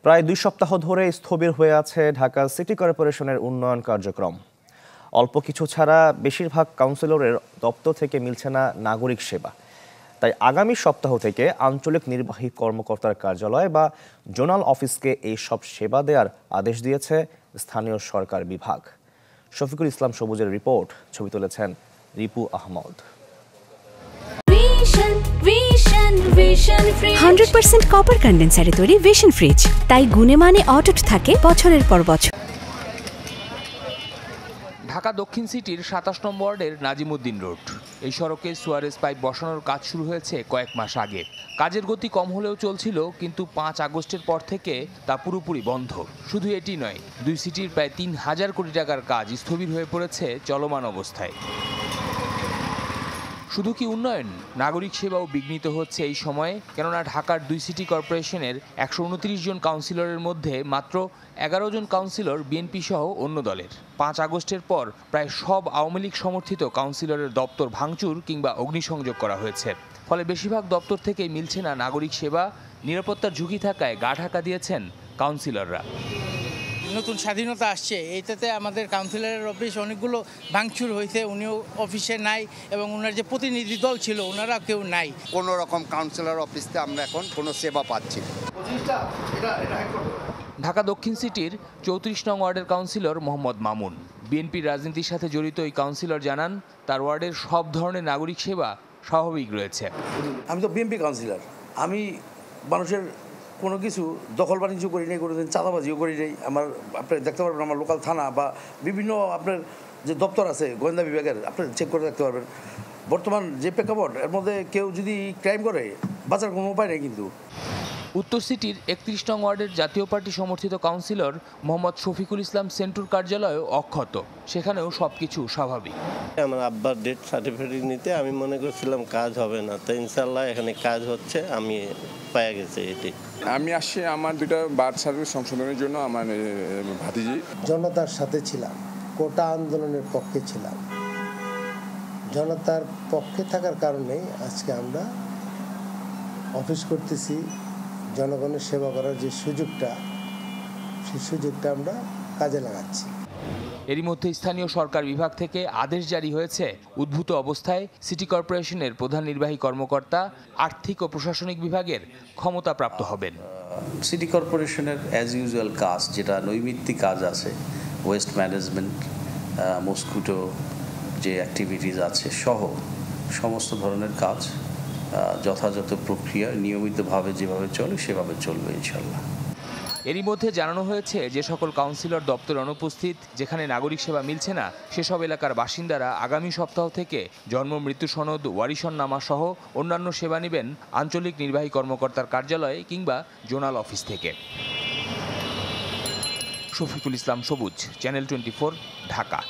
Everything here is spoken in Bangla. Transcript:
প্রায় 2 সপ্তাহ ধরে স্থবির হয়ে আছে ঢাকা সিটি কর্পোরেশনের উন্নয়ন কার্যক্রম। অল্প কিছু ছাড়া বেশিরভাগ কাউন্সিলরের দপ্তর থেকে মিলছে না নাগরিক সেবা। তাই আগামী সপ্তাহ থেকে আঞ্চলিক নির্বাহী কর্মকর্তার কার্যালয় বা জোনাল অফিসকে এই সব সেবা দেওয়ার আদেশ দিয়েছে স্থানীয় সরকার বিভাগ। শফিকুল ইসলাম সবুজের রিপোর্ট, ছবি তুলেছেন রিপু আহমদ। 100% কপার কন্ডেন্সারে তৈরি ভিশন ফ্রিজ, তাই গুণে মানে অটুট থাকে বছরের পর বছর। ঢাকা দক্ষিণ সিটির 27 নম্বর ওয়ার্ডের নাজিমউদ্দিন রোড। এই সড়কে সুয়ারেজ পাইপ বসানোর কাজ শুরু হয়েছে কয়েক মাস আগে। কাজের গতি কম হলেও চলছিল, কিন্তু 5 আগস্টের পর থেকে তা পুরোপুরি বন্ধ। শুধু এটি নয়, দুই সিটির প্রায় 3000 কোটি টাকার কাজ স্থবির হয়ে পড়েছে চলমান অবস্থায়। শুধু কি উন্নয়ন, নাগরিক সেবাও বিঘ্নিত হচ্ছে এই সময়ে। কেননা ঢাকার দুই সিটি কর্পোরেশনের 129 জন কাউন্সিলরের মধ্যে মাত্র 11 জন কাউন্সিলর বিএনপি সহ অন্য দলের। 5 আগস্টের পর প্রায় সব আওয়ামী লীগ সমর্থিত কাউন্সিলরের দপ্তর ভাঙচুর কিংবা অগ্নিসংযোগ করা হয়েছে। ফলে বেশিরভাগ দপ্তর থেকেই মিলছে না নাগরিক সেবা। নিরাপত্তার ঝুঁকি থাকায় গা ঢাকা দিয়েছেন কাউন্সিলররা। নতুন স্বাধীনতা আসছে, এইটাতে আমাদের কাউন্সিলরের অফিস অনেকগুলো ভাঙচুর হয়েছে। উনিও অফিসে নাই এবং ওনার যে প্রতিনিধি দল ছিল ওনারা কেউ নাই। কোনো রকম কাউন্সিলর অফিসে আমরা এখন কোনো সেবা পাচ্ছি না। ঢাকা দক্ষিণ সিটির 34 নং ওয়ার্ডের কাউন্সিলর মোহাম্মদ মামুন। বিএনপির রাজনীতির সাথে জড়িত এই কাউন্সিলর জানান, তার ওয়ার্ডের সব ধরনের নাগরিক সেবা স্বাভাবিক রয়েছে। আমি তো বিএনপি কাউন্সিলর, আমি মানুষের কোনো কিছু দখল বাণিজ্য করি নাই, কোনোদিন চাঁদাবাজিও করি নাই। আমার আপনি দেখতে পারবেন আমার লোকাল থানা বা বিভিন্ন আপনার যে দপ্তর আছে গোয়েন্দা বিভাগের, আপনি চেক করে দেখতে পারবেন। বর্তমান যে প্রেক্ষাপট, এর মধ্যে কেউ যদি ক্রাইম করে বাঁচার কোনো উপায় নেই। কিন্তু উত্তর সিটির 31 নং ওয়ার্ডের জাতীয় পার্টি সমর্থিত কাউন্সিলর মোহাম্মদ শফিকুল ইসলাম সেন্টুর কার্যালয়ও অক্ষত, সেখানেও সবকিছু স্বাভাবিক। আমার আব্বার ডেথ সার্টিফিকেট নিতে আমি মনে করছিলাম কাজ হবে না, তো ইনশাল্লাহ এখানে কাজ হচ্ছে, আমি পাওয়া গেছে। এটি আমি আসছি আমার 2টা বার্থ সার্টিফিকেট সংশোধনের জন্য। আমার ভাতিজি জনতার সাথে ছিলাম, কোটা আন্দোলনের পক্ষে ছিলাম। জনতার পক্ষে থাকার কারণে আজকে আমরা অফিস করতেছি। জনগণের সেবা করার যে সুযোগটা, সেই সুযোগটা আমরা কাজে লাগাচ্ছি। এরই মধ্যে স্থানীয় সরকার বিভাগ থেকে আদেশ জারি হয়েছে, উদ্ভূত অবস্থায় সিটি কর্পোরেশনের প্রধান নির্বাহী কর্মকর্তা আর্থিক ও প্রশাসনিক বিভাগের ক্ষমতাপ্রাপ্ত হবেন। সিটি কর্পোরেশনের অ্যাজ ইউজুয়াল কাজ, যেটা নৈমিত্তিক কাজ আছে, ওয়েস্ট ম্যানেজমেন্ট, মস্কিটো যে অ্যাক্টিভিটিস আছে সহ সমস্ত ধরনের কাজ যথাযথ প্রক্রিয়া নিয়মিতভাবে যেভাবে চলে সেভাবে চলবে ইনশাল্লাহ। এরই মধ্যে জানানো হয়েছে, যে সকল কাউন্সিলর দপ্তরে অনুপস্থিত, যেখানে নাগরিক সেবা মিলছে না, সেসব এলাকার বাসিন্দারা আগামী সপ্তাহ থেকে জন্ম মৃত্যু সনদ, ওয়ারিশনামা সহ অন্যান্য সেবা নেবেন আঞ্চলিক নির্বাহী কর্মকর্তার কার্যালয়ে কিংবা জোনাল অফিস থেকে। শফিকুল ইসলাম সবুজ, চ্যানেল 24, ঢাকা।